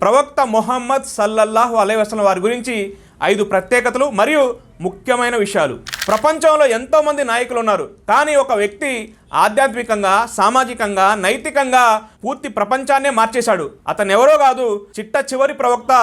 ప్రవక్త ముహమ్మద్ సల్లల్లాహు అలైహి వసల్లం వారి గురించి 5 ప్రత్యేకతలు మరియు ముఖ్యమైన విషయాలు. ప్రపంచంలో ఎంతోమంది నాయకులు ఉన్నారు, కానీ ఒక వ్యక్తి ఆధ్యాత్మికంగా, సామాజికంగా, నైతికంగా పూర్తి ప్రపంచాన్నే మార్చేశాడు. అతను ఎవరో కాదు, చిట్ట చివరి ప్రవక్త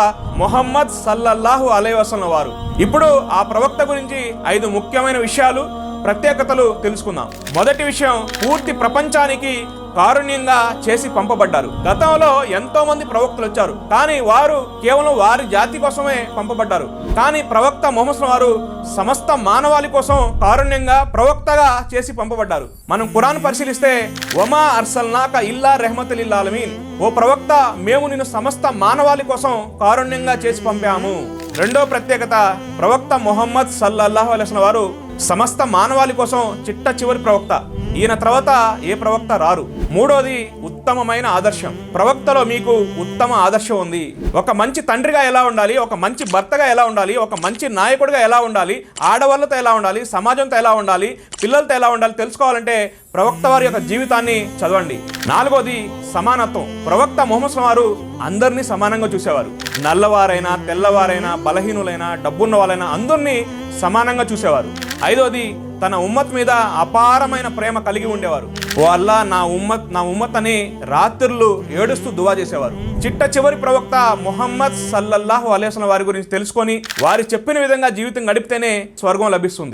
ముహమ్మద్ సల్లల్లాహు అలైహి వసల్లం వారు. ఇప్పుడు ఆ ప్రవక్త గురించి 5 ముఖ్యమైన విషయాలు, ప్రత్యేకతలు తెలుసుకుందాం. మొదటి విషయం, పూర్తి ప్రపంచానికి కారుణ్యంగా చేసి పంపబడ్డారు. గతంలో ఎంతో మంది ప్రవక్తలు వచ్చారు, కానీ వారు కేవలం వారి జాతి కోసమే పంపబడ్డారు. కానీ ప్రవక్త ముహమ్మద్ వారు సమస్త మానవాళి కోసం కారుణ్యంగా ప్రవక్తగా చేసి పంపబడ్డారు. మనం ఖురాన్ పరిశీలిస్తే వమా అర్సల్నాక ఇల్లా రెహ్మతుల్ లిల్ ఆలమీన్, ఓ ప్రవక్త మేము నిన్ను సమస్త మానవాళి కోసం కారుణ్యంగా చేసి పంపాము. రెండో ప్రత్యేకత, ప్రవక్త ముహమ్మద్ సల్లల్లాహు అలైహి వసల్లం వారు సమస్త మానవాళి కోసం చిట్ట చివరి ప్రవక్త. ఈయన తర్వాత ఏ ప్రవక్త రారు. మూడోది, ఉత్తమమైన ఆదర్శం. ప్రవక్తలో మీకు ఉత్తమ ఆదర్శం ఉంది. ఒక మంచి తండ్రిగా ఎలా ఉండాలి, ఒక మంచి భర్తగా ఎలా ఉండాలి, ఒక మంచి నాయకుడిగా ఎలా ఉండాలి, ఆడవాళ్ళతో ఎలా ఉండాలి, సమాజంతో ఎలా ఉండాలి, పిల్లలతో ఎలా ఉండాలి తెలుసుకోవాలంటే ప్రవక్త వారి యొక్క జీవితాన్ని చదవండి. నాలుగోది, సమానత్వం. ప్రవక్త ముహమ్మద్ వారు అందరినీ సమానంగా చూసేవారు. నల్లవారైనా, తెల్లవారైనా, బలహీనులైనా, డబ్బున్న వాళ్ళైనా అందరినీ సమానంగా చూసేవారు. ఐదోది, తన ఉమ్మత్ మీద అపారమైన ప్రేమ కలిగి ఉండేవారు. ఓ అల్లా, నా ఉమ్మత్ అని రాత్రులు ఏడుస్తూ దువా చేసేవారు. చిట్ట చివరి ప్రవక్త ముహమ్మద్ సల్లల్లాహు అలైహి వసల్లం వారి గురించి తెలుసుకొని వారి చెప్పిన విధంగా జీవితం గడిపితేనే స్వర్గం లభిస్తుంది.